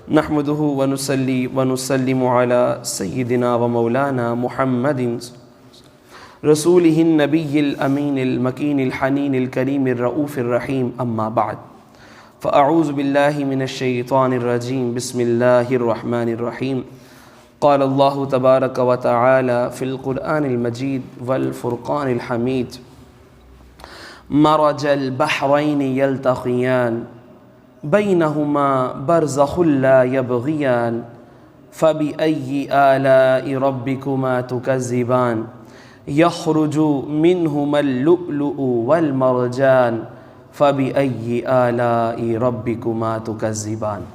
نحمده ونصلي ونسلم على سيدنا ومولانا محمد رسوله النبي الأمين المكين الحنين الكريم الرؤوف الرحيم أما بعد فأعوذ بالله من الشيطان الرجيم بسم الله الرحمن الرحيم قال الله تبارك وتعالى في القرآن المجيد والفرقان الحميد مرج البحرين يلتقيان بينهما برزخ لا يبغيان فبأي آلاء ربكما تكذبان يخرج منهما اللؤلؤ والمرجان فبأي آلاء ربكما تكذبان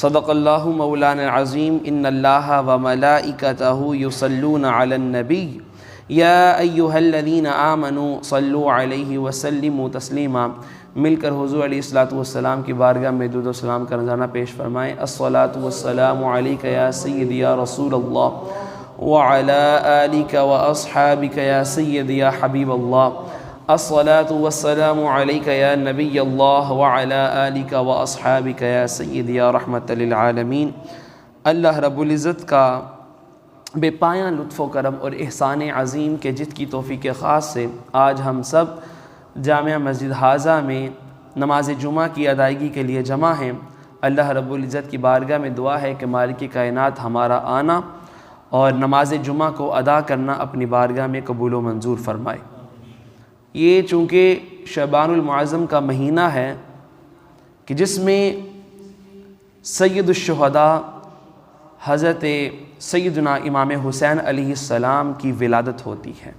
صدق الله مولانا العظيم إن الله وملائكته يصلون على النبي يا أيها الذين آمنوا صلوا عليه وسلموا تسليما مل کر حضور علیہ الصلوۃ والسلام کی بارگاہ میں درود و سلام کا نذرانہ پیش فرمائیں۔ الصلاۃ والسلام علیک یا سیدی یا رسول اللہ وعلی آلک واصحابک یا سیدی یا حبیب اللہ۔ الصلاۃ والسلام علیک یا نبی اللہ وعلی آلک واصحابک یا سیدی یا رحمت للعالمین۔ اللہ رب العزت کا بے پایاں لطف و کرم اور احسان عظیم کے جت کی توفیق خاص سے آج ہم سب جامعہ مسجد حاضہ میں نماز جمعہ کی ادائیگی کے لیے جمع ہیں۔ اللہ رب العزت کی بارگاہ میں دعا ہے کہ مالک کائنات ہمارا آنا اور نماز جمعہ کو ادا کرنا اپنی بارگاہ میں قبول و منظور فرمائے۔ یہ چونکہ شعبان المعظم کا مہینہ ہے کہ جس میں سید الشہداء حضرت سیدنا امام حسین علیہ السلام کی ولادت ہوتی ہے۔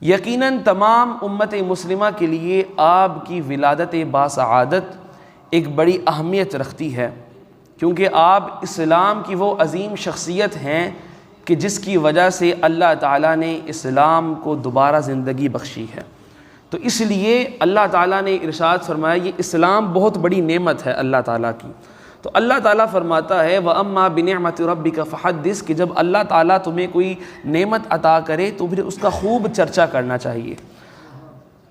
یقیناً تمام امت مسلمہ کے لیے آپ کی ولادت باسعادت ایک بڑی اہمیت رکھتی ہے، کیونکہ آپ اسلام کی وہ عظیم شخصیت ہیں کہ جس کی وجہ سے اللہ تعالیٰ نے اسلام کو دوبارہ زندگی بخشی ہے۔ تو اس لیے اللہ تعالیٰ نے ارشاد فرمایا یہ اسلام بہت بڑی نعمت ہے اللہ تعالیٰ کی۔ تو اللہ تعالیٰ فرماتا ہے وَأَمَّا بِنِعْمَةِ رَبِّكَ فَحَدِّثْ کہ جب اللہ تعالیٰ تمہیں کوئی نعمت عطا کرے تو پھر اس کا خوب چرچا کرنا چاہیے۔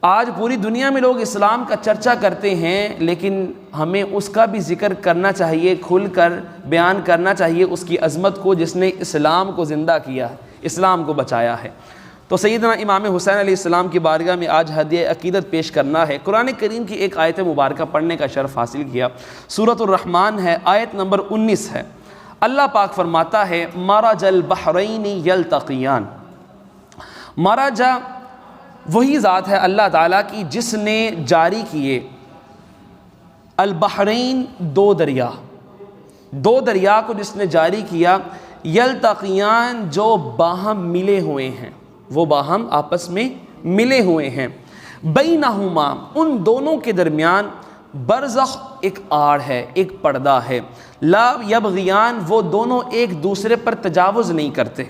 آج پوری دنیا میں لوگ اسلام کا چرچا کرتے ہیں، لیکن ہمیں اس کا بھی ذکر کرنا چاہیے، کھل کر بیان کرنا چاہیے اس کی عظمت کو جس نے اسلام کو زندہ کیا ہے، اسلام کو بچایا ہے۔ تو سیدنا امام حسین علیہ السلام کی بارگاہ میں آج ہدیہ عقیدت پیش کرنا ہے۔ قرآن کریم کی ایک آیت مبارکہ پڑھنے کا شرف حاصل کیا، سورۃ الرحمن ہے، آیت نمبر 19 ہے۔ اللہ پاک فرماتا ہے مرج البحرین یلتقیان۔ مرج وہی ذات ہے اللہ تعالیٰ کی جس نے جاری کیے البحرین دو دریا کو جس نے جاری کیا، یلتقیان جو باہم ملے ہوئے ہیں، وہ باہم آپس میں ملے ہوئے ہیں، بینہما ان دونوں کے درمیان برزخ ایک آڑ ہے، ایک پردہ ہے، لا یبغیان وہ دونوں ایک دوسرے پر تجاوز نہیں کرتے۔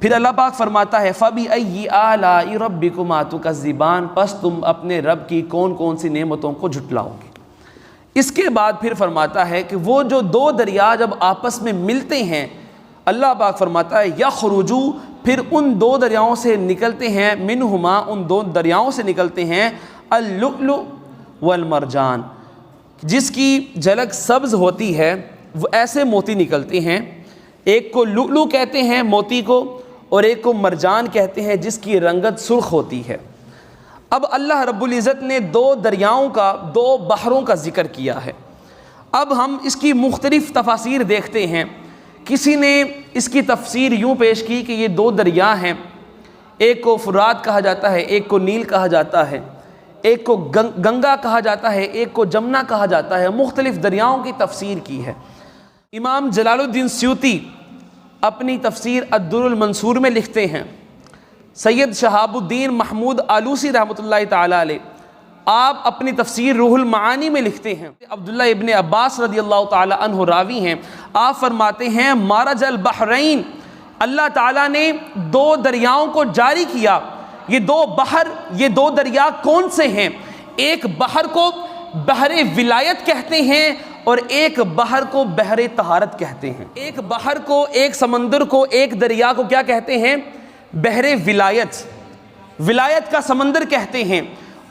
پھر اللہ پاک فرماتا ہے فَبِأَيِّ آلَاءِ رَبِّكُمَا تُكَذِّبَانِ پس تم اپنے رب کی کون کون سی نعمتوں کو جھٹلاؤ گے۔ اس کے بعد پھر فرماتا ہے کہ وہ جو دو دریا جب آپس میں ملتے ہیں، اللہ پاک فرماتا ہے یخرجو پھر ان دو دریاؤں سے نکلتے ہیں، منہما ان دو دریاؤں سے نکلتے ہیں اللؤلؤ والمرجان، جس کی جھلک سبز ہوتی ہے وہ ایسے موتی نکلتے ہیں، ایک کو لؤلؤ کہتے ہیں موتی کو اور ایک کو مرجان کہتے ہیں جس کی رنگت سرخ ہوتی ہے۔ اب اللہ رب العزت نے دو دریاؤں کا، دو بحروں کا ذکر کیا ہے۔ اب ہم اس کی مختلف تفاسیر دیکھتے ہیں۔ کسی نے اس کی تفسیر یوں پیش کی کہ یہ دو دریا ہیں، ایک کو فرات کہا جاتا ہے، ایک کو نیل کہا جاتا ہے، ایک کو گنگا کہا جاتا ہے، ایک کو جمنا کہا جاتا ہے، مختلف دریاؤں کی تفسیر کی ہے۔ امام جلال الدین سیوطی اپنی تفسیر الدر المنصور میں لکھتے ہیں، سید شہاب الدین محمود آلوسی رحمۃ اللہ تعالی علیہ آپ اپنی تفسیر روح المعانی میں لکھتے ہیں، عبداللہ ابن عباس رضی اللہ تعالی عنہ راوی ہیں، آپ فرماتے ہیں مرج البحرین اللہ تعالیٰ نے دو دریاؤں کو جاری کیا۔ یہ دو بحر، یہ دو دریا کون سے ہیں؟ ایک بحر کو بحر ولایت کہتے ہیں اور ایک بحر کو بحر طہارت کہتے ہیں۔ ایک بحر کو، ایک سمندر کو، ایک دریا کو کیا کہتے ہیں؟ بحر ولایت، ولایت کا سمندر کہتے ہیں،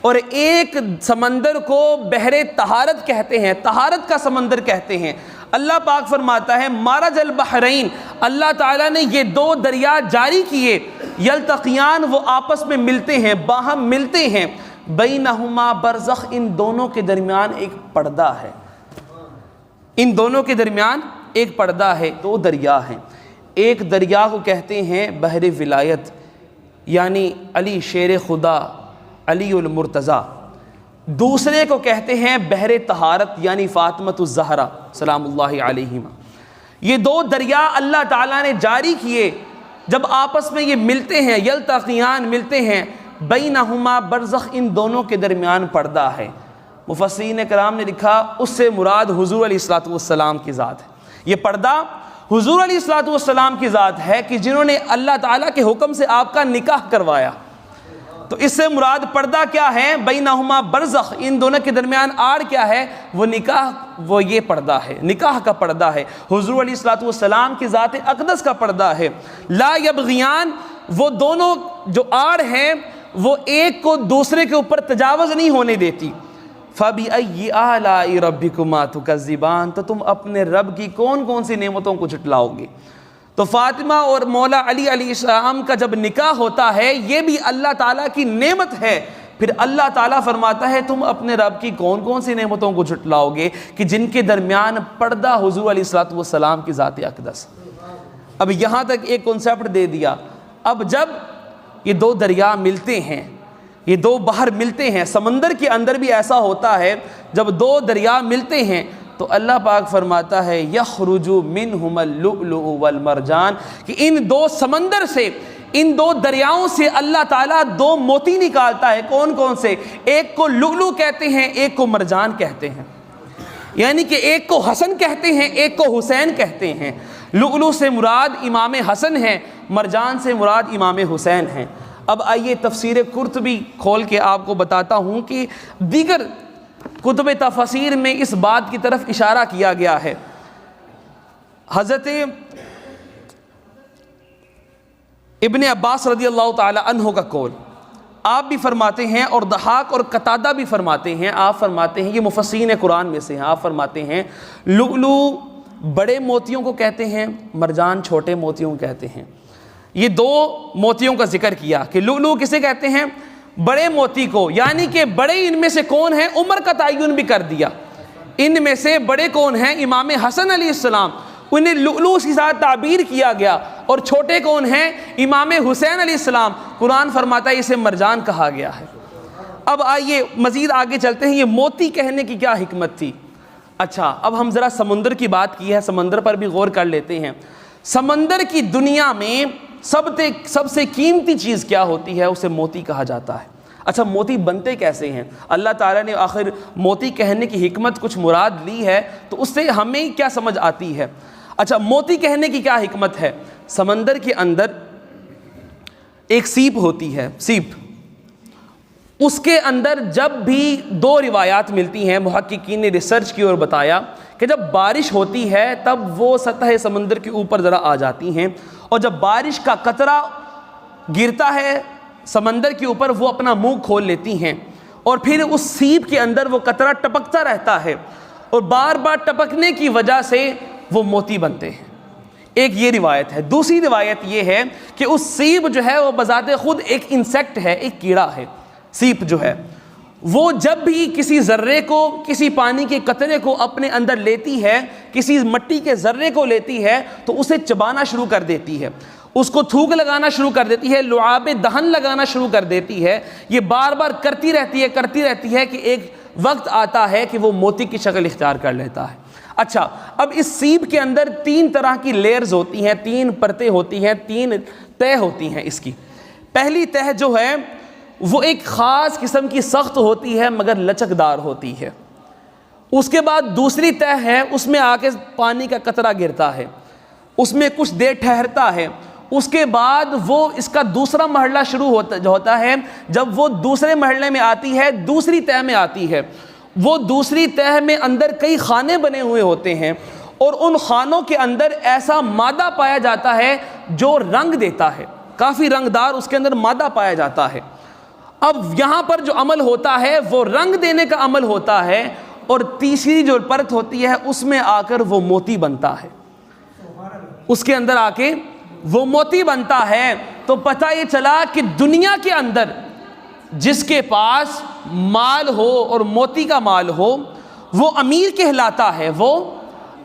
اور ایک سمندر کو بحر طہارت کہتے ہیں، طہارت کا سمندر کہتے ہیں۔ اللہ پاک فرماتا ہے مارج البحرین، اللہ تعالیٰ نے یہ دو دریا جاری کیے، یلتقیان وہ آپس میں ملتے ہیں، باہم ملتے ہیں، بینہما برزخ ان دونوں کے درمیان ایک پردہ ہے، ان دونوں کے درمیان ایک پردہ ہے۔ دو دریا ہیں، ایک دریا کو کہتے ہیں بحر ولایت یعنی علی شیر خدا علی المرتضیٰ، دوسرے کو کہتے ہیں بحر طہارت یعنی فاطمۃ الزہرا سلام اللہ علیہما۔ یہ دو دریا اللہ تعالیٰ نے جاری کیے، جب آپس میں یہ ملتے ہیں، یلتقیان ملتے ہیں، بینہما برزخ ان دونوں کے درمیان پردہ ہے۔ مفسرین کرام نے لکھا اس سے مراد حضور علیہ الصلوۃ والسلام کی ذات ہے۔ یہ پردہ حضور علیہ الصلوۃ والسلام کی ذات ہے کہ جنہوں نے اللہ تعالیٰ کے حکم سے آپ کا نکاح کروایا۔ تو اس سے مراد پردہ کیا ہے؟ بینہما برزخ، ان دونوں کے درمیان آڑ کیا ہے؟ وہ نکاح، وہ یہ پردہ ہے، نکاح کا پردہ ہے، حضور علیہ الصلوۃ والسلام کی ذات اقدس کا پردہ ہے۔ لا یبغیان، وہ دونوں جو آڑ ہیں وہ ایک کو دوسرے کے اوپر تجاوز نہیں ہونے دیتی۔ فَبِأَيِّ آلَاءِ رَبِّكُمَا تُكَذِّبَانِ، تو تم اپنے رب کی کون کون سی نعمتوں کو جھٹلاؤ گے؟ تو فاطمہ اور مولا علی علیہ السلام کا جب نکاح ہوتا ہے یہ بھی اللہ تعالیٰ کی نعمت ہے۔ پھر اللہ تعالیٰ فرماتا ہے تم اپنے رب کی کون کون سی نعمتوں کو جھٹلاؤ گے کہ جن کے درمیان پردہ حضور علیہ الصلوۃ والسلام کی ذات اقدس۔ اب یہاں تک ایک کنسیپٹ دے دیا۔ اب جب یہ دو دریا ملتے ہیں، یہ دو بحر ملتے ہیں، سمندر کے اندر بھی ایسا ہوتا ہے جب دو دریا ملتے ہیں تو اللہ پاک فرماتا ہے یخرج منہما اللؤلؤ والمرجان، کہ ان دو سمندر سے، ان دو دریاؤں سے اللہ تعالیٰ دو موتی نکالتا ہے۔ کون کون سے؟ ایک کو لؤلؤ کہتے ہیں، ایک کو مرجان کہتے ہیں، یعنی کہ ایک کو حسن کہتے ہیں، ایک کو حسین کہتے ہیں۔ لؤلؤ سے مراد امام حسن ہے، مرجان سے مراد امام حسین ہیں۔ اب آئیے تفسیر قرطبی کھول کے آپ کو بتاتا ہوں کہ دیگر کتب تفسیر میں اس بات کی طرف اشارہ کیا گیا ہے۔ حضرت ابن عباس رضی اللہ تعالی عنہ کا قول آپ بھی فرماتے ہیں اور ضحاک اور قتادہ بھی فرماتے ہیں، آپ فرماتے ہیں، یہ مفسرین قرآن میں سے ہیں، آپ فرماتے ہیں لؤلؤ بڑے موتیوں کو کہتے ہیں، مرجان چھوٹے موتیوں کو کہتے ہیں۔ یہ دو موتیوں کا ذکر کیا کہ لؤلؤ کسے کہتے ہیں؟ بڑے موتی کو، یعنی کہ بڑے ان میں سے کون ہیں؟ عمر کا تعین بھی کر دیا، ان میں سے بڑے کون ہیں؟ امام حسن علیہ السلام، انہیں لؤلؤ کے ساتھ تعبیر کیا گیا۔ اور چھوٹے کون ہیں؟ امام حسین علیہ السلام، قرآن فرماتا ہے اسے مرجان کہا گیا ہے۔ اب آئیے مزید آگے چلتے ہیں، یہ موتی کہنے کی کیا حکمت تھی؟ اچھا اب ہم ذرا سمندر کی بات کی ہے، سمندر پر بھی غور کر لیتے ہیں۔ سمندر کی دنیا میں سب سے قیمتی چیز کیا ہوتی ہے؟ اسے موتی کہا جاتا ہے۔ اچھا موتی بنتے کیسے ہیں؟ اللہ تعالیٰ نے آخر موتی کہنے کی حکمت کچھ مراد لی ہے تو اس سے ہمیں کیا سمجھ آتی ہے؟ اچھا موتی کہنے کی کیا حکمت ہے؟ سمندر کے اندر ایک سیپ ہوتی ہے، سیپ، اس کے اندر جب بھی دو روایات ملتی ہیں، محققین نے ریسرچ کی اور بتایا کہ جب بارش ہوتی ہے تب وہ سطح سمندر کے اوپر ذرا آ جاتی ہیں، اور جب بارش کا قطرہ گرتا ہے سمندر کے اوپر وہ اپنا منہ کھول لیتی ہیں، اور پھر اس سیپ کے اندر وہ قطرہ ٹپکتا رہتا ہے، اور بار بار ٹپکنے کی وجہ سے وہ موتی بنتے ہیں۔ ایک یہ روایت ہے۔ دوسری روایت یہ ہے کہ اس سیپ جو ہے وہ بذات خود ایک انسیکٹ ہے، ایک کیڑا ہے۔ سیپ جو ہے وہ جب بھی کسی ذرے کو، کسی پانی کے قطرے کو اپنے اندر لیتی ہے، کسی مٹی کے ذرے کو لیتی ہے تو اسے چبانا شروع کر دیتی ہے، اس کو تھوک لگانا شروع کر دیتی ہے، لعاب دہن لگانا شروع کر دیتی ہے۔ یہ بار بار کرتی رہتی ہے کہ ایک وقت آتا ہے کہ وہ موتی کی شکل اختیار کر لیتا ہے۔ اچھا اب اس سیپ کے اندر 3 طرح کی لیئرز ہوتی ہیں، 3 پرتیں ہوتی ہیں، 3 تہ ہوتی ہیں اس کی۔ پہلی تہ جو ہے وہ ایک خاص قسم کی سخت ہوتی ہے مگر لچکدار ہوتی ہے۔ اس کے بعد دوسری تہ ہے، اس میں آ کے پانی کا قطرہ گرتا ہے، اس میں کچھ دیر ٹھہرتا ہے، اس کے بعد وہ اس کا دوسرا مرحلہ شروع ہوتا ہے۔ جب وہ دوسرے مرحلے میں آتی ہے، دوسری تہ میں آتی ہے، وہ دوسری تہ میں اندر کئی خانے بنے ہوئے ہوتے ہیں، اور ان خانوں کے اندر ایسا مادہ پایا جاتا ہے جو رنگ دیتا ہے، کافی رنگدار اس کے اندر مادہ پایا جاتا ہے۔ اب یہاں پر جو عمل ہوتا ہے وہ رنگ دینے کا عمل ہوتا ہے، اور تیسری جو پرت ہوتی ہے اس میں آ کر وہ موتی بنتا ہے، اس کے اندر آ کے وہ موتی بنتا ہے۔ تو پتہ یہ چلا کہ دنیا کے اندر جس کے پاس مال ہو اور موتی کا مال ہو وہ امیر کہلاتا ہے، وہ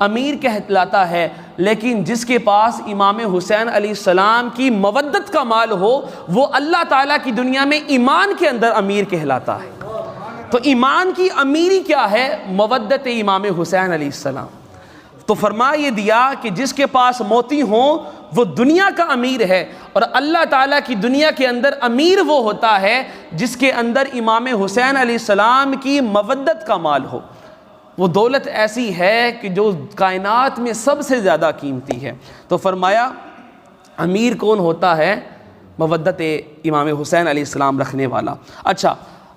امیر کہلاتا ہے، لیکن جس کے پاس امام حسین علیہ السلام کی مودت کا مال ہو وہ اللہ تعالیٰ کی دنیا میں ایمان کے اندر امیر کہلاتا ہے۔ تو ایمان کی امیری کیا ہے؟ مودت امام حسین علیہ السلام۔ تو فرما یہ دیا کہ جس کے پاس موتی ہوں وہ دنیا کا امیر ہے، اور اللہ تعالیٰ کی دنیا کے اندر امیر وہ ہوتا ہے جس کے اندر امام حسین علیہ السلام کی مودت کا مال ہو۔ وہ دولت ایسی ہے کہ جو کائنات میں سب سے زیادہ قیمتی ہے۔ تو فرمایا امیر کون ہوتا ہے؟ مودت امام حسین علیہ السلام رکھنے والا۔ اچھا،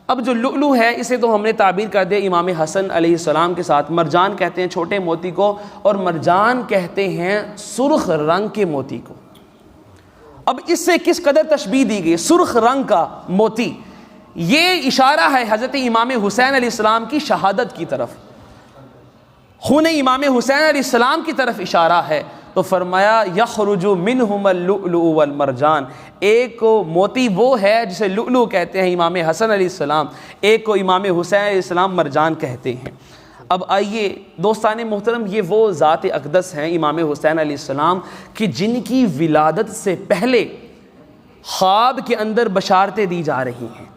اب جو لؤلؤ ہے اسے تو ہم نے تعبیر کر دیا امام حسن علیہ السلام کے ساتھ۔ مرجان کہتے ہیں چھوٹے موتی کو، اور مرجان کہتے ہیں سرخ رنگ کے موتی کو۔ اب اس سے کس قدر تشبیہ دی گئی؟ سرخ رنگ کا موتی، یہ اشارہ ہے حضرت امام حسین علیہ السلام کی شہادت کی طرف، خون امام حسین علیہ السلام کی طرف اشارہ ہے۔ تو فرمایا یخرج منہم اللؤلؤ والمرجان، ایک کو موتی وہ ہے جسے لؤلؤ کہتے ہیں امام حسن علیہ السلام، ایک کو امام حسین علیہ السلام مرجان کہتے ہیں۔ اب آئیے دوستان محترم، یہ وہ ذات اقدس ہیں امام حسین علیہ السلام کہ جن کی ولادت سے پہلے خواب کے اندر بشارتیں دی جا رہی ہیں۔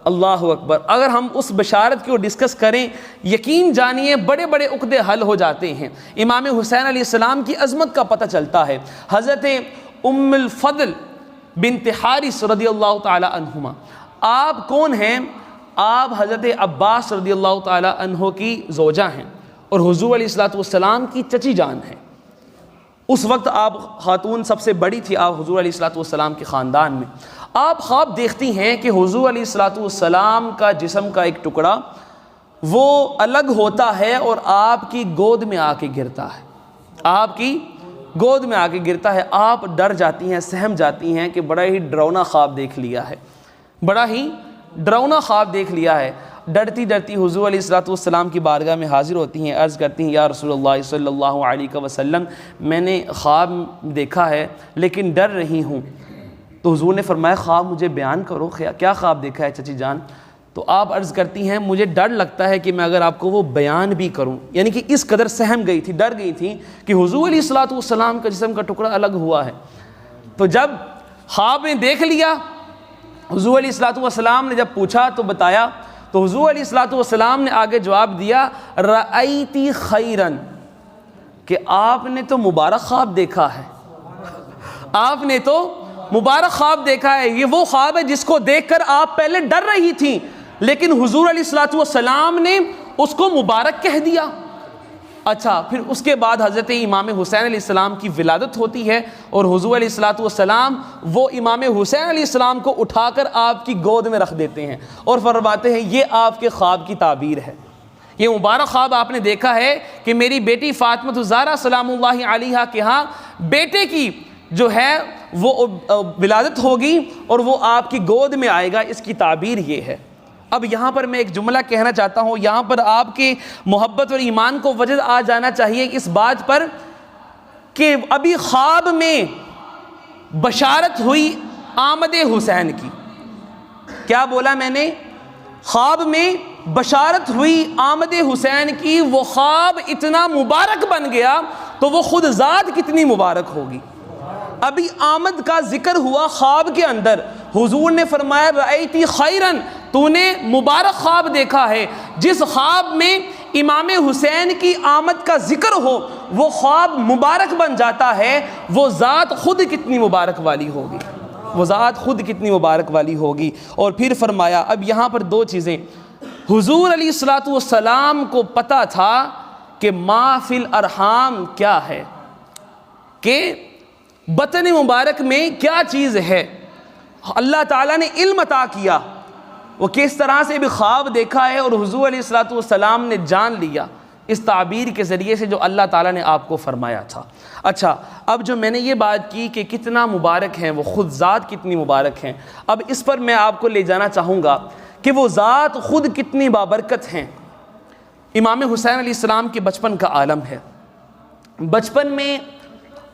اللہ اکبر! اگر ہم اس بشارت کو ڈسکس کریں یقین جانیے بڑے بڑے عقدے حل ہو جاتے ہیں۔ امام حسین علیہ السلام کی عظمت کا پتہ چلتا ہے۔ حضرت ام الفضل بنت حارث رضی اللہ تعالی عنہما، آپ کون ہیں؟ آپ حضرت عباس رضی اللہ تعالی عنہ کی زوجہ ہیں اور حضور علیہ الصلوۃ والسلام کی چچی جان ہیں۔ اس وقت آپ خاتون سب سے بڑی تھی آپ حضور علیہ الصلوۃ والسلام کے خاندان میں۔ آپ خواب دیکھتی ہیں کہ حضور علیہ الصلوۃ والسلام کا جسم کا ایک ٹکڑا وہ الگ ہوتا ہے اور آپ کی گود میں آ کے گرتا ہے، آپ کی گود میں آ کے گرتا ہے۔ آپ ڈر جاتی ہیں، سہم جاتی ہیں کہ بڑا ہی ڈراؤنا خواب دیکھ لیا ہے، بڑا ہی ڈراؤنا خواب دیکھ لیا ہے۔ ڈرتی ڈرتی حضور علیہ الصلوۃ والسلام کی بارگاہ میں حاضر ہوتی ہیں، عرض کرتی ہیں یا رسول اللہ صلی اللہ علیہ وسلم، میں نے خواب دیکھا ہے لیکن ڈر رہی ہوں۔ تو حضور نے فرمایا خواب مجھے بیان کرو، کیا خواب دیکھا ہے چچی جان؟ تو آپ عرض کرتی ہیں مجھے ڈر لگتا ہے کہ میں اگر آپ کو وہ بیان بھی کروں، یعنی کہ اس قدر سہم گئی تھی، ڈر گئی تھی کہ حضور علیہ الصلوۃ والسلام کا جسم کا ٹکڑا الگ ہوا ہے۔ تو جب خواب میں دیکھ لیا، حضور علیہ الصلوۃ والسلام نے جب پوچھا تو بتایا، تو حضور علیہ الصلوۃ والسلام نے آگے جواب دیا رأیتی خیرن، کہ آپ نے تو مبارک خواب دیکھا ہے، آپ نے تو مبارک خواب دیکھا ہے۔ یہ وہ خواب ہے جس کو دیکھ کر آپ پہلے ڈر رہی تھیں لیکن حضور علیہ الصلوۃ والسلام نے اس کو مبارک کہہ دیا۔ اچھا، پھر اس کے بعد حضرت امام حسین علیہ السلام کی ولادت ہوتی ہے اور حضور علیہ الصلوۃ والسلام وہ امام حسین علیہ السلام کو اٹھا کر آپ کی گود میں رکھ دیتے ہیں اور فرماتے ہیں یہ آپ کے خواب کی تعبیر ہے، یہ مبارک خواب آپ نے دیکھا ہے کہ میری بیٹی فاطمہ الزہرا سلام اللہ علیہا کے ہاں بیٹے کی جو ہے وہ ولادت ہوگی اور وہ آپ کی گود میں آئے گا، اس کی تعبیر یہ ہے۔ اب یہاں پر میں ایک جملہ کہنا چاہتا ہوں، یہاں پر آپ کے محبت اور ایمان کو وجد آ جانا چاہیے اس بات پر کہ ابھی خواب میں بشارت ہوئی آمد حسین کی۔ کیا بولا میں نے؟ خواب میں بشارت ہوئی آمد حسین کی، وہ خواب اتنا مبارک بن گیا تو وہ خود ذات کتنی مبارک ہوگی۔ ابھی آمد کا ذکر ہوا خواب کے اندر، حضور نے فرمایا رأیتی خیرن، تو نے مبارک خواب دیکھا ہے۔ جس خواب میں امام حسین کی آمد کا ذکر ہو وہ خواب مبارک بن جاتا ہے، وہ ذات خود کتنی مبارک والی ہوگی، وہ ذات خود کتنی مبارک والی ہوگی۔ اور پھر فرمایا اب یہاں پر دو چیزیں، حضور علیہ الصلوۃ والسلام کو پتہ تھا کہ ما فی الارحام کیا ہے، کہ بطن مبارک میں کیا چیز ہے، اللہ تعالیٰ نے علم عطا کیا، وہ کس طرح سے بھی خواب دیکھا ہے اور حضور علیہ الصلوۃ والسلام نے جان لیا اس تعبیر کے ذریعے سے جو اللہ تعالیٰ نے آپ کو فرمایا تھا۔ اچھا، اب جو میں نے یہ بات کی کہ کتنا مبارک ہیں وہ، خود ذات کتنی مبارک ہیں، اب اس پر میں آپ کو لے جانا چاہوں گا کہ وہ ذات خود کتنی بابرکت ہیں۔ امام حسین علیہ السلام کے بچپن کا عالم ہے۔ بچپن میں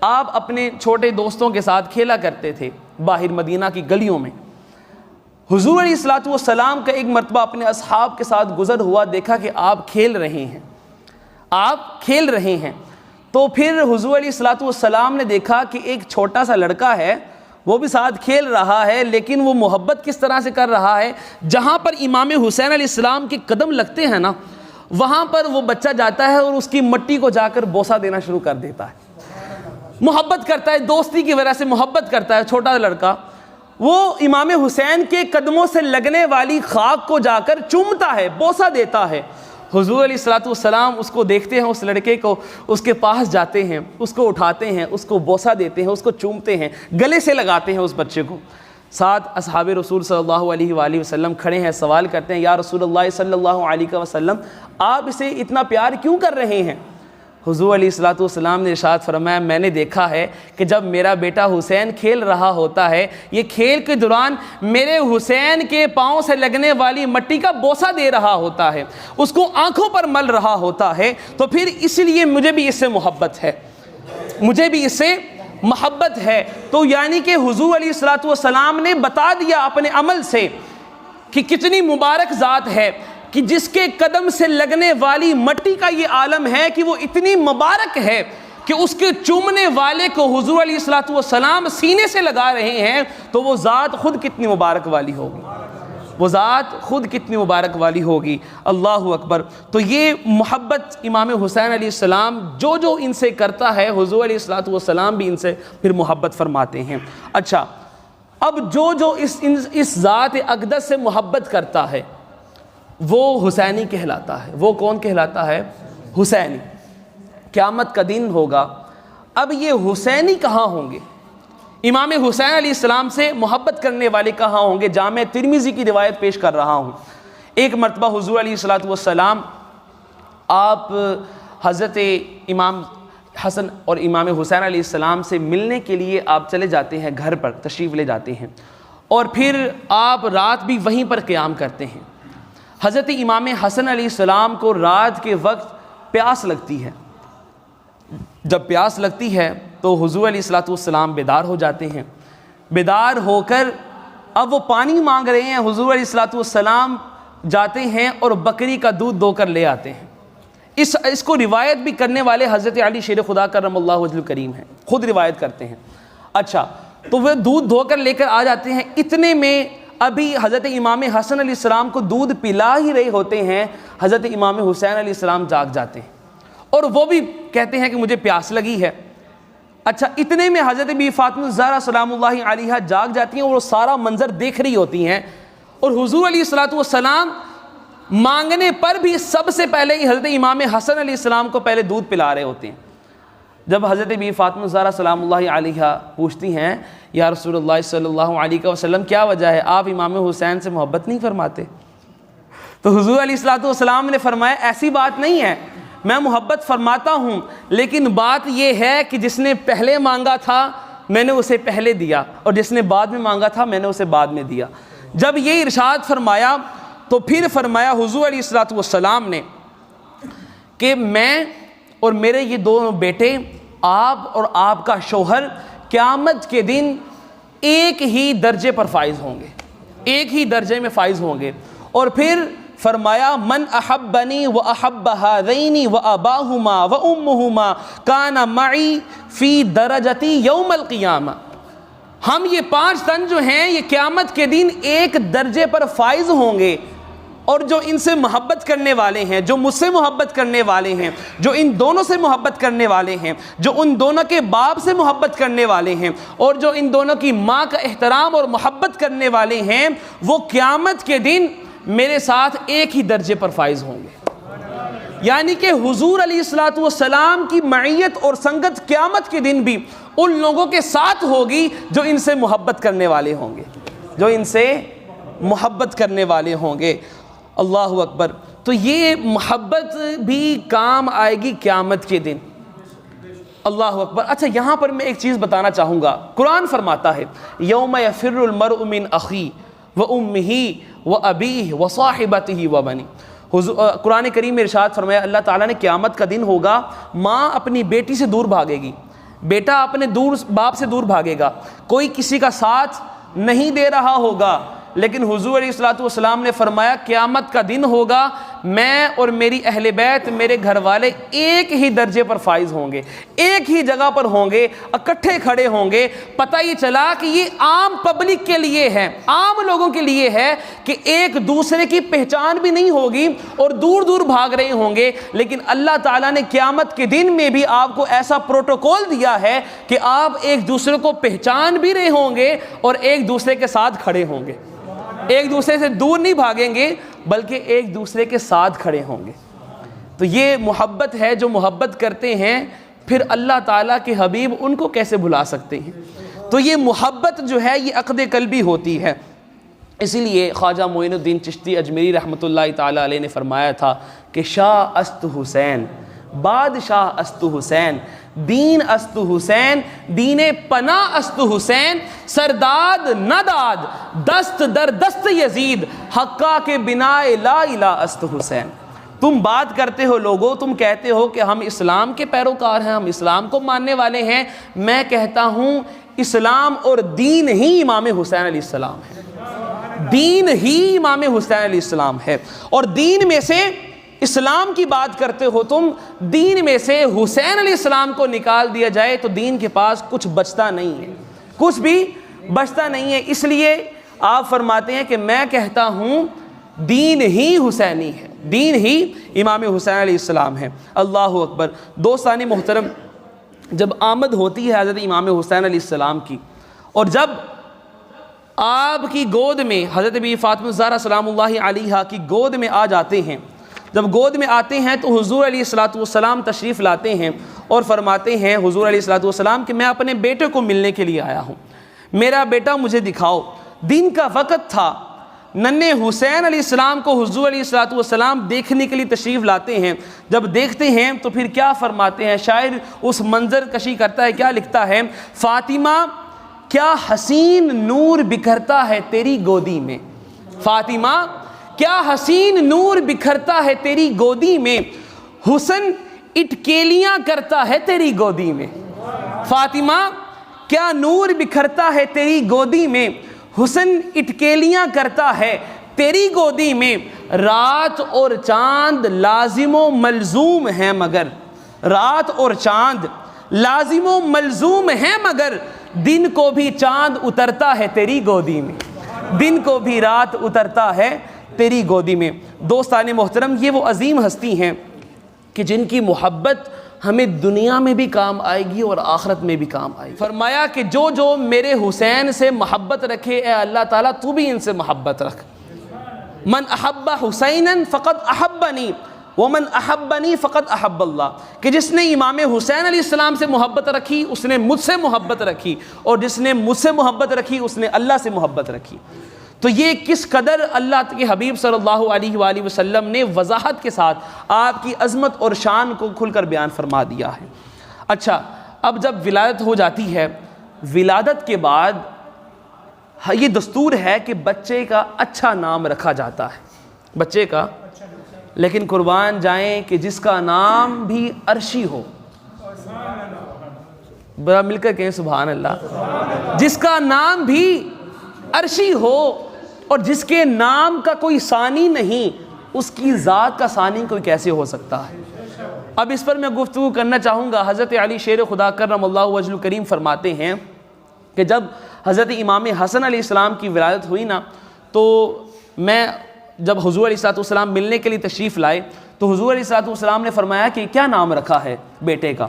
آپ اپنے چھوٹے دوستوں کے ساتھ کھیلا کرتے تھے باہر مدینہ کی گلیوں میں۔ حضور علیہ الصلوۃ والسلام کا ایک مرتبہ اپنے اصحاب کے ساتھ گزر ہوا، دیکھا کہ آپ کھیل رہے ہیں، تو پھر حضور علیہ الصلوۃ والسلام نے دیکھا کہ ایک چھوٹا سا لڑکا ہے، وہ بھی ساتھ کھیل رہا ہے، لیکن وہ محبت کس طرح سے کر رہا ہے، جہاں پر امام حسین علیہ السلام کے قدم لگتے ہیں نا، وہاں پر وہ بچہ جاتا ہے اور اس کی مٹی کو جا کر بوسہ دینا شروع کر دیتا ہے۔ محبت کرتا ہے، دوستی کی وجہ سے محبت کرتا ہے چھوٹا لڑکا، وہ امام حسین کے قدموں سے لگنے والی خاک کو جا کر چومتا ہے، بوسہ دیتا ہے۔ حضور علیہ الصلوۃ والسلام اس کو دیکھتے ہیں، اس لڑکے کو، اس کے پاس جاتے ہیں، اس کو اٹھاتے ہیں، اس کو بوسہ دیتے ہیں، اس کو چومتے ہیں، گلے سے لگاتے ہیں اس بچے کو۔ ساتھ اصحاب رسول صلی اللہ علیہ وآلہ وسلم کھڑے ہیں، سوال کرتے ہیں، یا رسول اللہ صلی اللہ علیہ وسلم آپ اسے اتنا پیار کیوں کر رہے ہیں؟ حضور علیہ الصلوۃ والسلام نے ارشاد فرمایا، میں نے دیکھا ہے کہ جب میرا بیٹا حسین کھیل رہا ہوتا ہے، یہ کھیل کے دوران میرے حسین کے پاؤں سے لگنے والی مٹی کا بوسہ دے رہا ہوتا ہے، اس کو آنکھوں پر مل رہا ہوتا ہے، تو پھر اس لیے مجھے بھی اس سے محبت ہے۔ تو یعنی کہ حضور علیہ الصلوۃ والسلام نے بتا دیا اپنے عمل سے کہ کتنی مبارک ذات ہے کہ جس کے قدم سے لگنے والی مٹی کا یہ عالم ہے کہ وہ اتنی مبارک ہے کہ اس کے چومنے والے کو حضور علیہ الصلوۃ والسلام سینے سے لگا رہے ہیں، تو وہ ذات خود کتنی مبارک والی ہوگی، اللہ اکبر۔ تو یہ محبت امام حسین علیہ السلام جو ان سے کرتا ہے، حضور علیہ الصلوۃ والسلام بھی ان سے پھر محبت فرماتے ہیں۔ اچھا، اب جو اس ذات اقدس سے محبت کرتا ہے وہ حسینی کہلاتا ہے۔ وہ کون کہلاتا ہے؟ حسینی۔ قیامت کا دن ہوگا، اب یہ حسینی کہاں ہوں گے؟ امام حسین علیہ السلام سے محبت کرنے والے کہاں ہوں گے؟ جامع ترمذی کی روایت پیش کر رہا ہوں۔ ایک مرتبہ حضور علیہ الصلوۃ والسلام آپ حضرت امام حسن اور امام حسین علیہ السلام سے ملنے کے لیے آپ چلے جاتے ہیں، گھر پر تشریف لے جاتے ہیں، اور پھر آپ رات بھی وہیں پر قیام کرتے ہیں۔ حضرت امام حسن علیہ السلام کو رات کے وقت پیاس لگتی ہے۔ جب پیاس لگتی ہے تو حضور علیہ الصلوۃ والسلام بیدار ہو جاتے ہیں۔ بیدار ہو کر اب وہ پانی مانگ رہے ہیں، حضور علیہ الصلوۃ والسلام جاتے ہیں اور بکری کا دودھ دو کر لے آتے ہیں۔ اس کو روایت بھی کرنے والے حضرت علی شیر خدا کرم اللہ وجہ الکریم ہیں، خود روایت کرتے ہیں۔ اچھا، تو وہ دودھ دھو کر لے کر آ جاتے ہیں، اتنے میں ابھی حضرت امام حسن علیہ السلام کو دودھ پلا ہی رہے ہوتے ہیں، حضرت امام حسین علیہ السلام جاگ جاتے ہیں اور وہ بھی کہتے ہیں کہ مجھے پیاس لگی ہے۔ اچھا، اتنے میں حضرت بی فاطمہ الزہرا سلام اللہ علیہا جاگ جاتی ہیں اور وہ سارا منظر دیکھ رہی ہوتی ہیں، اور حضور علیہ الصلوۃ والسلام مانگنے پر بھی سب سے پہلے ہی حضرت امام حسن علیہ السلام کو پہلے دودھ پلا رہے ہوتے ہیں۔ جب حضرت بی فاطمہ الزہرا سلام اللہ علیہا پوچھتی ہیں، یا رسول اللہ صلی اللہ علیہ وسلم کیا وجہ ہے، آپ امام حسین سے محبت نہیں فرماتے؟ تو حضور علیہ الصلوۃ والسلام نے فرمایا، ایسی بات نہیں ہے، میں محبت فرماتا ہوں، لیکن بات یہ ہے کہ جس نے پہلے مانگا تھا میں نے اسے پہلے دیا، اور جس نے بعد میں مانگا تھا میں نے اسے بعد میں دیا۔ جب یہ ارشاد فرمایا تو پھر فرمایا حضور علیہ الصلوۃ والسلام نے کہ میں اور میرے یہ دونوں بیٹے، آپ اور آپ کا شوہر، قیامت کے دن ایک ہی درجے پر فائز ہوں گے، ایک ہی درجے میں فائز ہوں گے۔ اور پھر فرمایا، من احبنی و احب ہذین و اباہما و امہما کان معی فی درجتی یوم القیامہ۔ ہم یہ 5 تن جو ہیں یہ قیامت کے دن ایک درجے پر فائز ہوں گے، اور جو ان سے محبت کرنے والے ہیں، جو مجھ سے محبت کرنے والے ہیں، جو ان دونوں سے محبت کرنے والے ہیں، جو ان دونوں کے باپ سے محبت کرنے والے ہیں، اور جو ان دونوں کی ماں کا احترام اور محبت کرنے والے ہیں، وہ قیامت کے دن میرے ساتھ ایک ہی درجے پر فائز ہوں گے۔ یعنی کہ حضور علیہ الصلوۃ والسلام کی معیت اور سنگت قیامت کے دن بھی ان لوگوں کے ساتھ ہوگی جو ان سے محبت کرنے والے ہوں گے، جو ان سے محبت کرنے والے ہوں گے۔ اللہ اکبر۔ تو یہ محبت بھی کام آئے گی قیامت کے دن۔ اللہ اکبر۔ اچھا، یہاں پر میں ایک چیز بتانا چاہوں گا، قرآن فرماتا ہے، یوم یفر المرء من اخیہ و امہ و ابیہ و صاحبتہ و بنیہ۔ قرآن کریم میں ارشاد فرمایا اللہ تعالیٰ نے قیامت کا دن ہوگا، ماں اپنی بیٹی سے دور بھاگے گی، بیٹا اپنے باپ سے دور بھاگے گا، کوئی کسی کا ساتھ نہیں دے رہا ہوگا، لیکن حضور علیہ الصلوۃ والسلام نے فرمایا قیامت کا دن ہوگا، میں اور میری اہل بیت، میرے گھر والے ایک ہی درجے پر فائز ہوں گے، ایک ہی جگہ پر ہوں گے، اکٹھے کھڑے ہوں گے۔ پتہ یہ چلا کہ یہ عام پبلک کے لیے ہے، عام لوگوں کے لیے ہے کہ ایک دوسرے کی پہچان بھی نہیں ہوگی اور دور دور بھاگ رہے ہوں گے، لیکن اللہ تعالیٰ نے قیامت کے دن میں بھی آپ کو ایسا پروٹوکول دیا ہے کہ آپ ایک دوسرے کو پہچان بھی رہے ہوں گے اور ایک دوسرے کے ساتھ کھڑے ہوں گے، ایک دوسرے سے دور نہیں بھاگیں گے بلکہ ایک دوسرے کے ساتھ کھڑے ہوں گے۔ تو یہ محبت ہے، جو محبت کرتے ہیں پھر اللہ تعالیٰ کے حبیب ان کو کیسے بھلا سکتے ہیں؟ تو یہ محبت جو ہے یہ عقد قلبی ہوتی ہے۔ اسی لیے خواجہ معین الدین چشتی اجمیری رحمۃ اللہ تعالیٰ علیہ نے فرمایا تھا کہ شاہ است حسین، بادشاہ است حسین، دین است حسین، دین پناہ است حسین، سرداد نداد دست در دست یزید، حقا کے بنا لا الہ است حسین۔ تم بات کرتے ہو لوگوں، تم کہتے ہو کہ ہم اسلام کے پیروکار ہیں، ہم اسلام کو ماننے والے ہیں، میں کہتا ہوں اسلام اور دین ہی امام حسین علیہ السلام ہے، دین ہی امام حسین علیہ السلام ہے۔ اور دین میں سے اسلام کی بات کرتے ہو تم، دین میں سے حسین علیہ السلام کو نکال دیا جائے تو دین کے پاس کچھ بچتا نہیں ہے، کچھ بھی بچتا نہیں ہے۔ اس لیے آپ فرماتے ہیں کہ میں کہتا ہوں دین ہی حسینی ہے، دین ہی امام حسین علیہ السلام ہے۔ اللہ اکبر۔ دوستان محترم، جب آمد ہوتی ہے حضرت امام حسین علیہ السلام کی، اور جب آپ کی گود میں حضرت بی فاطمہ الزہرا سلام اللہ علیہا کی گود میں آ جاتے ہیں، جب گود میں آتے ہیں تو حضور علیہ الصلوۃ والسلام تشریف لاتے ہیں اور فرماتے ہیں حضور علیہ الصلوۃ والسلام کہ میں اپنے بیٹے کو ملنے کے لیے آیا ہوں، میرا بیٹا مجھے دکھاؤ۔ دن کا وقت تھا، ننھے حسین علیہ السلام کو حضور علیہ الصلوۃ والسلام دیکھنے کے لیے تشریف لاتے ہیں۔ جب دیکھتے ہیں تو پھر کیا فرماتے ہیں، شاعر اس منظر کشی کرتا ہے، کیا لکھتا ہے، فاطمہ کیا حسین نور بکھرتا ہے تیری گودی میں، فاطمہ کیا حسین نور بکھرتا ہے تیری گودی میں، حسن اٹکیلیاں کرتا ہے تیری گودی میں، فاطمہ کیا نور بکھرتا ہے تیری گودی میں، حسن اٹکیلیاں کرتا ہے تیری گودی میں، رات اور چاند لازم و ملزوم ہیں مگر، رات اور چاند لازم و ملزوم ہیں مگر، دن کو بھی چاند اترتا ہے تیری گودی میں، دن کو بھی رات اترتا ہے تیری گودی میں۔ دوستان محترم، یہ وہ عظیم ہستی ہیں کہ جن کی محبت ہمیں دنیا میں بھی کام آئے گی اور آخرت میں بھی کام آئے گی۔ فرمایا کہ جو جو میرے حسین سے محبت رکھے، اے اللہ تعالیٰ تو بھی ان سے محبت رکھ۔ من احب حسینا فقد احبنی ومن احبنی فقد احب اللہ، کہ جس نے امام حسین علیہ السلام سے محبت رکھی اس نے مجھ سے محبت رکھی، اور جس نے مجھ سے محبت رکھی اس نے اللہ سے محبت رکھی۔ تو یہ کس قدر اللہ کے حبیب صلی اللہ علیہ وآلہ وسلم نے وضاحت کے ساتھ آپ کی عظمت اور شان کو کھل کر بیان فرما دیا ہے۔ اچھا، اب جب ولادت ہو جاتی ہے، ولادت کے بعد یہ دستور ہے کہ بچے کا اچھا نام رکھا جاتا ہے، بچے کا، لیکن قربان جائیں کہ جس کا نام بھی عرشی ہو، بڑا مل کر کہیں سبحان اللہ، جس کا نام بھی عرشی ہو اور جس کے نام کا کوئی ثانی نہیں، اس کی ذات کا ثانی کوئی کیسے ہو سکتا ہے؟ اب اس پر میں گفتگو کرنا چاہوں گا۔ حضرت علی شیر خدا کرم اللہ وجہ کریم فرماتے ہیں کہ جب حضرت امام حسن علیہ السلام کی ولادت ہوئی نا، تو میں جب حضور علیہ السلام ملنے کے لیے تشریف لائے تو حضور علیہ السلام نے فرمایا کہ کیا نام رکھا ہے بیٹے کا؟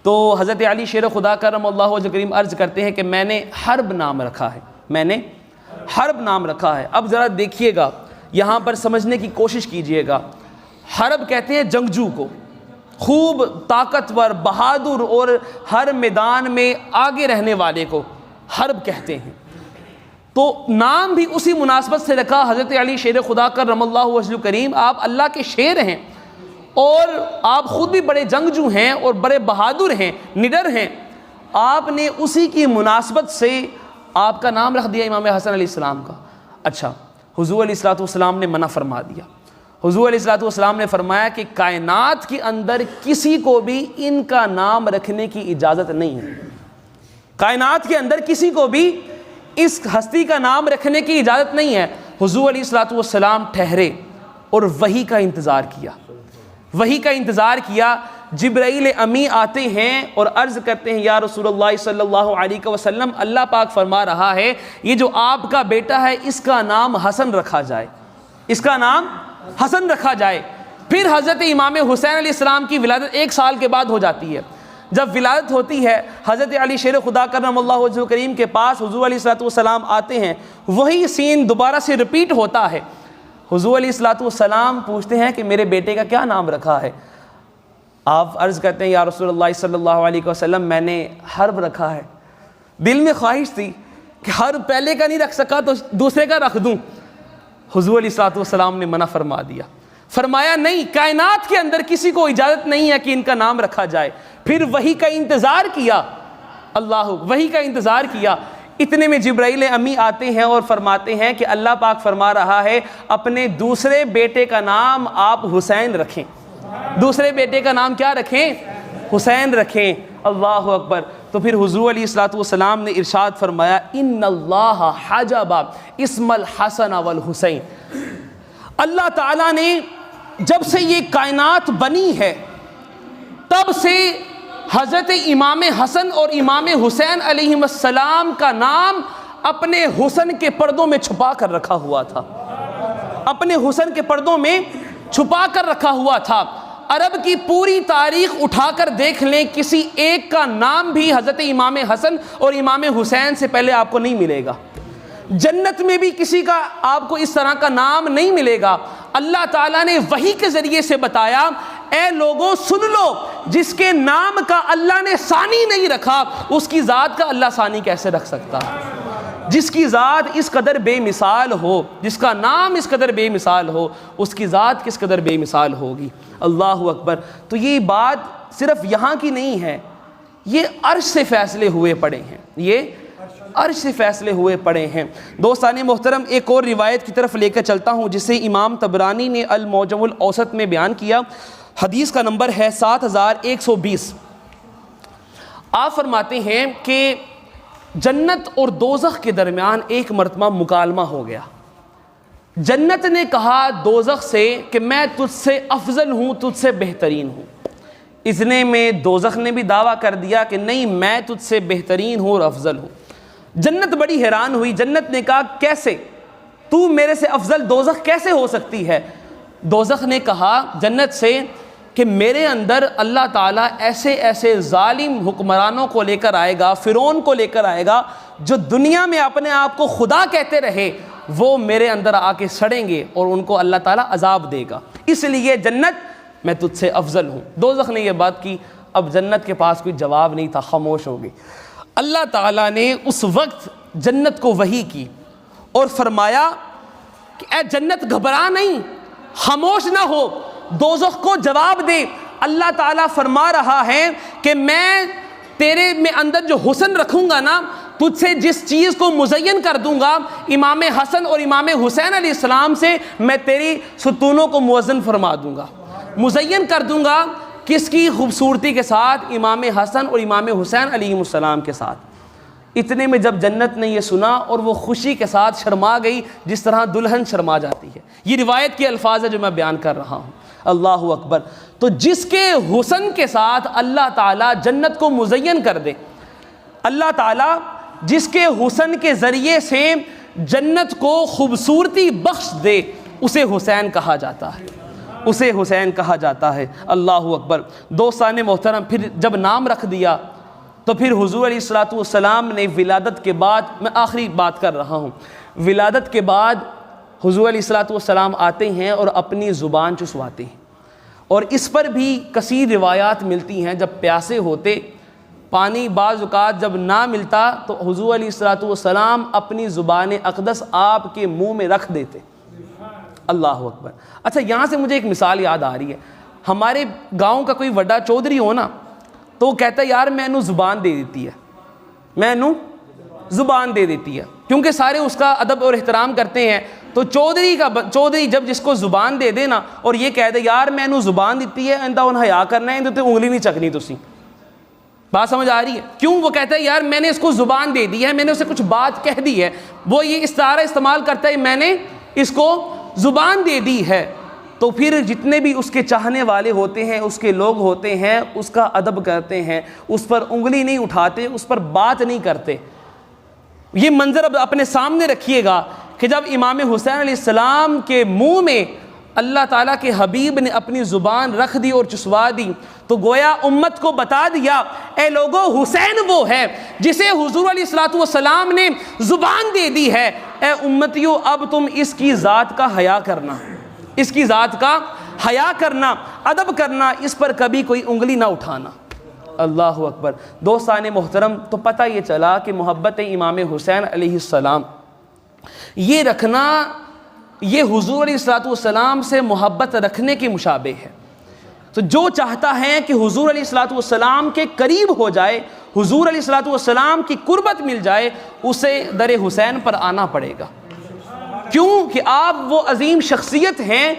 تو حضرت علی شیر خدا کرم اللہ وجہ کریم عرض کرتے ہیں کہ میں نے حرب نام رکھا ہے، میں نے حرب نام رکھا ہے۔ اب ذرا دیکھیے گا، یہاں پر سمجھنے کی کوشش کیجئے گا۔ حرب کہتے ہیں جنگجو کو، خوب طاقتور، بہادر اور ہر میدان میں آگے رہنے والے کو حرب کہتے ہیں۔ تو نام بھی اسی مناسبت سے رکھا۔ حضرت علی شیر خدا کرم اللہ وجہ کریم، آپ اللہ کے شیر ہیں اور آپ خود بھی بڑے جنگجو ہیں اور بڑے بہادر ہیں، نڈر ہیں، آپ نے اسی کی مناسبت سے آپ کا نام رکھ دیا امام حسن علیہ السلام کا۔ اچھا، حضور علیہ السلام نے منع فرما دیا۔ حضور علیہ الصلوۃ والسلام نے فرمایا کہ کائنات کے اندر کسی کو بھی ان کا نام رکھنے کی اجازت نہیں ہے، کائنات کے اندر کسی کو بھی اس ہستی کا نام رکھنے کی اجازت نہیں ہے۔ حضور علیہ الصلوۃ والسلام ٹھہرے اور وحی کا انتظار کیا، وحی کا انتظار کیا۔ جبرائیل امی آتے ہیں اور عرض کرتے ہیں یا رسول اللہ صلی اللہ علیہ وسلم، اللہ پاک فرما رہا ہے یہ جو آپ کا بیٹا ہے اس کا نام حسن رکھا جائے، اس کا نام حسن رکھا جائے۔ پھر حضرت امام حسین علیہ السلام کی ولادت 1 سال کے بعد ہو جاتی ہے۔ جب ولادت ہوتی ہے حضرت علی شیر خدا کرم اللہ وجہہ کریم کے پاس حضور علیہ الصلوۃ والسلام آتے ہیں، وہی سین دوبارہ سے رپیٹ ہوتا ہے۔ حضور علیہ الصلوۃ والسلام پوچھتے ہیں کہ میرے بیٹے کا کیا نام رکھا ہے؟ آپ عرض کرتے ہیں یا رسول اللہ صلی اللہ علیہ وسلم میں نے حرب رکھا ہے، دل میں خواہش تھی کہ حرب پہلے کا نہیں رکھ سکا تو دوسرے کا رکھ دوں۔ حضور علیہ الصلوۃ والسلام نے منع فرما دیا، فرمایا نہیں، کائنات کے اندر کسی کو اجازت نہیں ہے کہ ان کا نام رکھا جائے۔ پھر وحی کا انتظار کیا، وحی کا انتظار کیا۔ اتنے میں جبرائیل امی آتے ہیں اور فرماتے ہیں کہ اللہ پاک فرما رہا ہے اپنے دوسرے بیٹے کا نام آپ حسین رکھیں، دوسرے بیٹے کا نام کیا رکھیں؟ حسین رکھیں۔ اللہ اکبر۔ تو پھر حضور علیہ الصلوۃ والسلام نے ارشاد فرمایا ان اللہ حجب اسم الحسن والحسین، اللہ تعالیٰ نے جب سے یہ کائنات بنی ہے تب سے حضرت امام حسن اور امام حسین علیہ السلام کا نام اپنے حسن کے پردوں میں چھپا کر رکھا ہوا تھا، اپنے حسن کے پردوں میں چھپا کر رکھا ہوا تھا۔ عرب کی پوری تاریخ اٹھا کر دیکھ لیں، کسی ایک کا نام بھی حضرت امام حسن اور امام حسین سے پہلے آپ کو نہیں ملے گا۔ جنت میں بھی کسی کا آپ کو اس طرح کا نام نہیں ملے گا۔ اللہ تعالیٰ نے وحی کے ذریعے سے بتایا اے لوگوں سن لو، جس کے نام کا اللہ نے ثانی نہیں رکھا اس کی ذات کا اللہ ثانی کیسے رکھ سکتا؟ جس کی ذات اس قدر بے مثال ہو، جس کا نام اس قدر بے مثال ہو، اس کی ذات کس قدر بے مثال ہوگی۔ اللہ اکبر۔ تو یہ بات صرف یہاں کی نہیں ہے، یہ عرش سے فیصلے ہوئے پڑے ہیں، یہ عرش سے فیصلے ہوئے پڑے ہیں۔ دوستان محترم، ایک اور روایت کی طرف لے کر چلتا ہوں جسے امام طبرانی نے المعجم الاوسط میں بیان کیا۔ حدیث کا نمبر ہے 7120۔ آپ فرماتے ہیں کہ جنت اور دوزخ کے درمیان ایک مرتبہ مکالمہ ہو گیا۔ جنت نے کہا دوزخ سے کہ میں تجھ سے افضل ہوں، تجھ سے بہترین ہوں۔ اتنے میں دوزخ نے بھی دعویٰ کر دیا کہ نہیں، میں تجھ سے بہترین ہوں اور افضل ہوں۔ جنت بڑی حیران ہوئی، جنت نے کہا کیسے؟ تو میرے سے افضل دوزخ کیسے ہو سکتی ہے؟ دوزخ نے کہا جنت سے کہ میرے اندر اللہ تعالیٰ ایسے ایسے ظالم حکمرانوں کو لے کر آئے گا، فرعون کو لے کر آئے گا، جو دنیا میں اپنے آپ کو خدا کہتے رہے، وہ میرے اندر آ کے سڑیں گے اور ان کو اللہ تعالیٰ عذاب دے گا، اس لیے جنت میں تجھ سے افضل ہوں۔ دوزخ نے یہ بات کی، اب جنت کے پاس کوئی جواب نہیں تھا، خاموش ہو گئی۔ اللہ تعالیٰ نے اس وقت جنت کو وحی کی اور فرمایا کہ اے جنت گھبرا نہیں، خاموش نہ ہو، دوزخ کو جواب دے۔ اللہ تعالیٰ فرما رہا ہے کہ میں تیرے میں اندر جو حسن رکھوں گا نا، تجھ سے جس چیز کو مزین کر دوں گا، امام حسن اور امام حسین علیہ السلام سے میں تیری ستونوں کو موزن فرما دوں گا، مزین کر دوں گا۔ کس کی خوبصورتی کے ساتھ؟ امام حسن اور امام حسین علیہ السلام کے ساتھ۔ اتنے میں جب جنت نے یہ سنا اور وہ خوشی کے ساتھ شرما گئی جس طرح دلہن شرما جاتی ہے۔ یہ روایت کے الفاظ ہے جو میں بیان کر رہا ہوں۔ اللہ اکبر۔ تو جس کے حسن کے ساتھ اللہ تعالیٰ جنت کو مزین کر دے، اللہ تعالیٰ جس کے حسن کے ذریعے سے جنت کو خوبصورتی بخش دے، اسے حسین کہا جاتا ہے، اسے حسین کہا جاتا ہے۔ اللہ اکبر۔ دوستان محترم، پھر جب نام رکھ دیا تو پھر حضور علیہ الصلوۃ والسلام نے ولادت کے بعد، میں آخری بات کر رہا ہوں، ولادت کے بعد حضور علیہ الصلوۃ والسلام آتے ہیں اور اپنی زبان چسواتے ہیں، اور اس پر بھی کثیر روایات ملتی ہیں۔ جب پیاسے ہوتے، پانی بعض اوقات جب نہ ملتا تو حضور علیہ الصلوۃ والسلام اپنی زبان اقدس آپ کے منہ میں رکھ دیتے۔ اللہ اکبر۔ اچھا، یہاں سے مجھے ایک مثال یاد آ رہی ہے۔ ہمارے گاؤں کا کوئی وڈا چودھری ہو نا تو وہ کہتا ہے یار میں نو زبان دے دیتی ہے، میں نو زبان دے دیتی ہے، کیونکہ سارے اس کا ادب اور احترام کرتے ہیں۔ تو چودھری جب جس کو زبان دے دے نا اور یہ کہہ دے یار میں نو زبان دیتی ہے اندہ ان حیا کرنا ہے تو انگلی نہیں چکنی تسی، بات سمجھ آ رہی ہے؟ کیوں؟ وہ کہتا ہے یار میں نے اس کو زبان دے دی ہے، میں نے اسے کچھ بات کہہ دی ہے، وہ یہ استعارہ استعمال کرتا ہے میں نے اس کو زبان دے دی ہے، تو پھر جتنے بھی اس کے چاہنے والے ہوتے ہیں، اس کے لوگ ہوتے ہیں، اس کا ادب کرتے ہیں، اس پر انگلی نہیں اٹھاتے، اس پر بات نہیں کرتے۔ یہ منظر اب اپنے سامنے رکھیے گا کہ جب امام حسین علیہ السلام کے منہ میں اللہ تعالیٰ کے حبیب نے اپنی زبان رکھ دی اور چسوا دی تو گویا امت کو بتا دیا اے لوگو حسین وہ ہے جسے حضور علیہ السلام نے زبان دے دی ہے، اے امتیو اب تم اس کی ذات کا حیا کرنا، اس کی ذات کا حیا کرنا، ادب کرنا، اس پر کبھی کوئی انگلی نہ اٹھانا۔ اللہ اکبر۔ دوستان محترم، تو پتہ یہ چلا کہ محبت امام حسین علیہ السلام یہ رکھنا یہ حضور علیہ السلام سے محبت رکھنے کے مشابہ ہے۔ تو جو چاہتا ہے کہ حضور علیہ السلام کے قریب ہو جائے، حضور علیہ السلام کی قربت مل جائے، اسے در حسین پر آنا پڑے گا۔ کیوں کہ آپ وہ عظیم شخصیت ہیں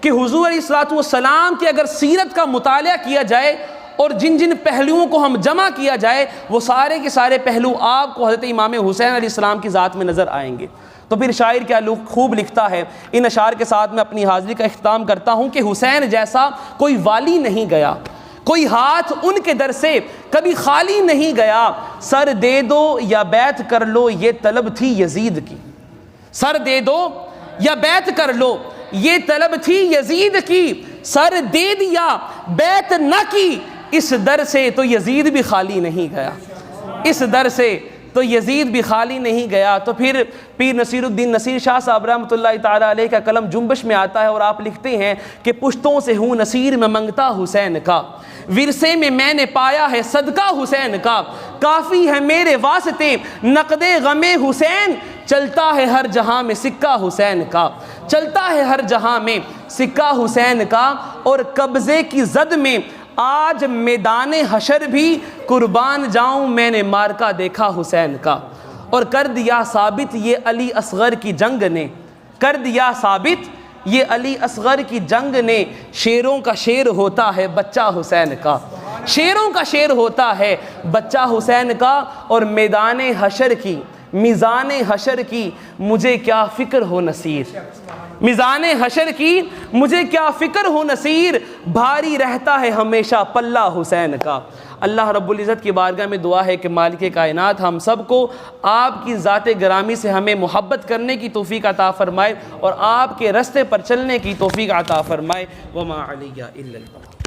کہ حضور علیہ السلام کی اگر سیرت کا مطالعہ کیا جائے اور جن جن پہلوؤں کو ہم جمع کیا جائے وہ سارے کے سارے پہلو آپ کو حضرت امام حسین علیہ السلام کی ذات میں نظر آئیں گے۔ تو پھر شاعر کیا خوب لکھتا ہے، ان اشعار کے ساتھ میں اپنی حاضری کا اختتام کرتا ہوں کہ حسین جیسا کوئی والی نہیں گیا، کوئی ہاتھ ان کے در سے کبھی خالی نہیں گیا، سر دے دو یا بیعت کر لو یہ طلب تھی یزید کی، سر دے دو یا بیعت کر لو یہ طلب تھی یزید کی، سر دے دیا بیعت نہ کی، اس در سے تو یزید بھی خالی نہیں گیا، اس در سے تو یزید بھی خالی نہیں گیا۔ تو پھر پیر نصیر الدین نصیر شاہ صاحب رحمۃ اللہ تعالیٰ علیہ کا قلم جنبش میں آتا ہے اور آپ لکھتے ہیں کہ پشتوں سے ہوں نصیر میں منگتا حسین کا، ورثے میں میں نے پایا ہے صدقہ حسین کا، کافی ہے میرے واسطے نقد غم حسین، چلتا ہے ہر جہاں میں سکہ حسین کا، چلتا ہے ہر جہاں میں سکہ حسین کا، اور قبضے کی زد میں آج میدان حشر بھی قربان جاؤں میں نے مارکا دیکھا حسین کا، اور کر دیا ثابت یہ علی اصغر کی جنگ نے، کر دیا ثابت یہ علی اصغر کی جنگ نے، شیروں کا شیر ہوتا ہے بچہ حسین کا، شیروں کا شیر ہوتا ہے بچہ حسین کا، اور میدان حشر کی میزان حشر کی مجھے کیا فکر ہو نصیر، میزان حشر کی مجھے کیا فکر ہو نصیر، بھاری رہتا ہے ہمیشہ پلہ حسین کا۔ اللہ رب العزت کی بارگاہ میں دعا ہے کہ مالک کائنات ہم سب کو آپ کی ذات گرامی سے ہمیں محبت کرنے کی توفیق عطا فرمائے اور آپ کے رستے پر چلنے کی توفیق عطا فرمائے۔ وما علیہ الا البلاغ۔